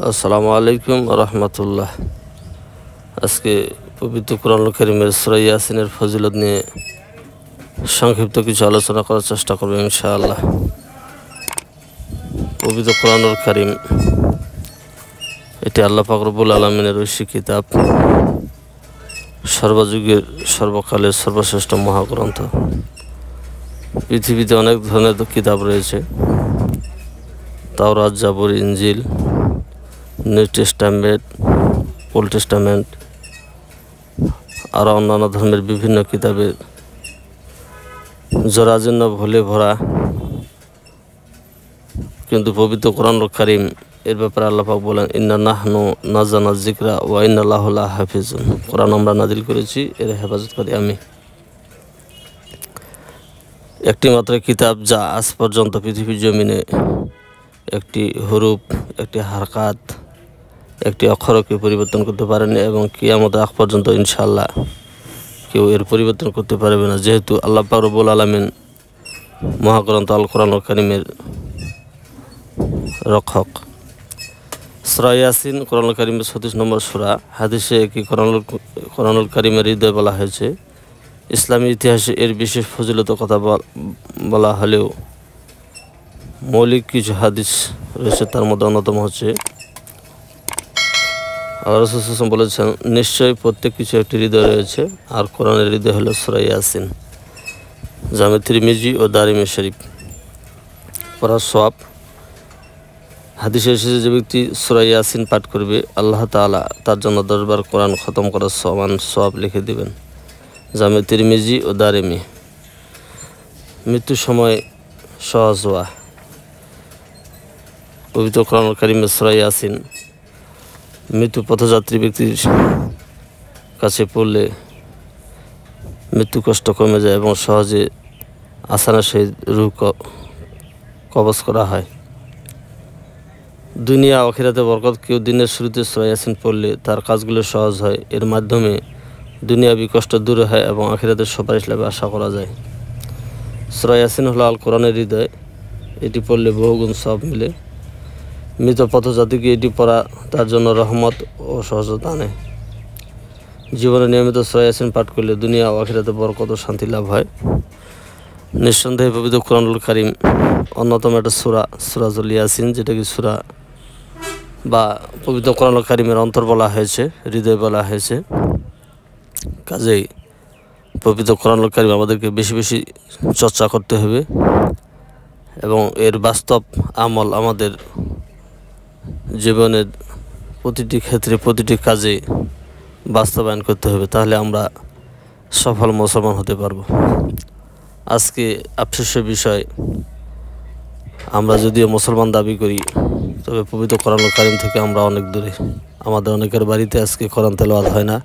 আসসালামু আলাইকুম রহমতুল্লাহ। আজকে পবিত্র কোরআনুল কারীমের সূরা ইয়াসিনের ফজিলত নিয়ে সংক্ষিপ্ত কিছু আলোচনা করার চেষ্টা করব ইনশাআল্লাহ। পবিত্র কোরআনুল কারীম এটি আল্লাহ পাক রব্বুল আলামিনের ঐশী কিতাব, সর্বযুগের সর্বকালের সর্বশ্রেষ্ঠ মহাগ্রন্থ। পৃথিবীতে অনেক ধরনের কিতাব রয়েছে, তাওরাত, জাবুর, ইনজিল, নিউ টেস্টামেন্ট, ওল্ড টেস্টামেন্ট, আরও অন্যান্য ধর্মের বিভিন্ন কিতাবের জরাজীর্ণ ভুলে ভরা, কিন্তু পবিত্র কোরআনুল কারীম এর ব্যাপারে আল্লাহ পাক বলেন, ইন্না নাহনু নাযালনা যিকরা ওয়া ইন্না লাহু লাহাফিজুন। কোরআন আমরা নাজিল করেছি, এর হেফাজত করি আমি। একটি মাত্র কিতাব যা আজ পর্যন্ত পৃথিবীর জমিনে একটি হরুফ, একটি হারকাত, একটি অক্ষরকে পরিবর্তন করতে পারেনি এবং কিয়ামতের আগ পর্যন্ত ইনশাআল্লাহ কেউ এর পরিবর্তন করতে পারবে না, যেহেতু আল্লাহ পাক রব্বুল আলামিন মহাগ্রন্থ আল কোরআনুল কারীমের রক্ষক। সূরা ইয়াসিন কোরআনুল কারীমের 36 নম্বর সূরা। হাদিসে কি কোরআনুল কারীমের হৃদয় বলা হয়েছে। ইসলামী ইতিহাসে এর বিশেষ ফজিলতের কথা বলা হলেও মৌলিক কিছু হাদিস রয়েছে, তার মধ্যে অন্যতম হচ্ছে আল্লাহ রাসূল সাল্লাল্লাহু আলাইহি ওয়াসাল্লাম বলেছেন, নিশ্চয়ই প্রত্যেক কিছু একটি হৃদয় রয়েছে, আর কোরআনের হৃদয় হলো সূরা ইয়াসিন। জামে তিরমিজি ও দারিমি শরীফ। পড়ার সওয়াব। হাদিসে এসেছে, যে ব্যক্তি সূরা ইয়াসিন পাঠ করবে, আল্লাহ তাআলা তার জন্য 10 বার কোরআন খতম করার সমান সওয়াব লিখে দিবেন। জামে তিরমিজি ও দারিমি। মৃত্যুর সময় সহজ হওয়া। পবিত্র কোরআনুল কারীমের সূরা ইয়াসিন মৃত্যু পথযাত্রী ব্যক্তির কাছে পড়লে মৃত্যু কষ্ট কমে যায় এবং সহজে আসানের সহিত রূহ কবজ করা হয়। দুনিয়া আখিরাতে বরকত। কেউ দিনের শুরুতে সূরা ইয়াসিন পড়লে তার কাজগুলো সহজ হয়, এর মাধ্যমে দুনিয়াবি কষ্ট দূরে হয় এবং আখিরাতের সুপারিশ লাভে আশা করা যায়। সূরা ইয়াসিন হলো আল কোরআনের হৃদয়, এটি পড়লে বহুগুণ সওয়াব মিলে। মৃত পথযাত্রীকে এটি পড়া তার জন্য রহমত ও সহজতা আনে। জীবনে নিয়মিত সূরা ইয়াসিন পাঠ করলে দুনিয়া ও আখিরাতে বরকত ও শান্তি লাভ হয়। নিঃসন্দেহে পবিত্র কোরআনুল কারীম অন্যতম একটা সূরাতুল ইয়াসিন, যেটাকে সূরা বা পবিত্র কোরআনুল কারীমের অন্তর বলা হয়েছে, হৃদয় বলা হয়েছে। কাজেই পবিত্র কোরআনুল কারীম আমাদেরকে বেশি বেশি চর্চা করতে হবে এবং এর বাস্তব আমল আমাদের জীবনের প্রতিটি ক্ষেত্রে, প্রতিটি কাজে বাস্তবায়ন করতে হবে, তাহলে আমরা সফল মুসলমান হতে পারব। আজকে আফসোসের বিষয়, আমরা যদিও মুসলমান দাবি করি, তবে পবিত্র কোরআনুল কারীম থেকে আমরা অনেক দূরে। আমাদের অনেকের বাড়িতে আজকে কোরআন তেলাওয়াত হয় না।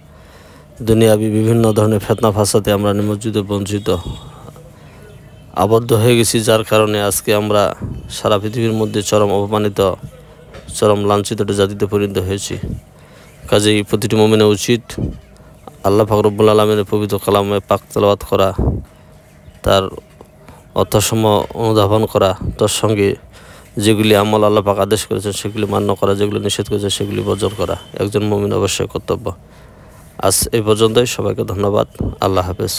দুনিয়াবি বিভিন্ন ধরনের ফিতনা ফাসাদে আমরা নিমজ্জিত, বঞ্চিত, আবদ্ধ হয়ে গেছি, যার কারণে আজকে আমরা সারা পৃথিবীর মধ্যে চরম অপমানিত, চরম লাঞ্ছিত জাতিতে পরিণত হয়েছি। কাজেই প্রতিটি মুমিনের উচিত আল্লাহ পাক রব্বুল আলামিনের পবিত্র কালামে পাক তেলাওয়াত করা, তার অর্থসমূহ অনুধাবন করা, তার সঙ্গে যেগুলি আমল আল্লাহ পাক আদেশ করেছেন সেগুলি মান্য করা, যেগুলি নিষেধ করেছেন সেগুলি বর্জন করা একজন মুমিন অবশ্যই কর্তব্য। আজ এই পর্যন্তই। সবাইকে ধন্যবাদ। আল্লাহ হাফেজ।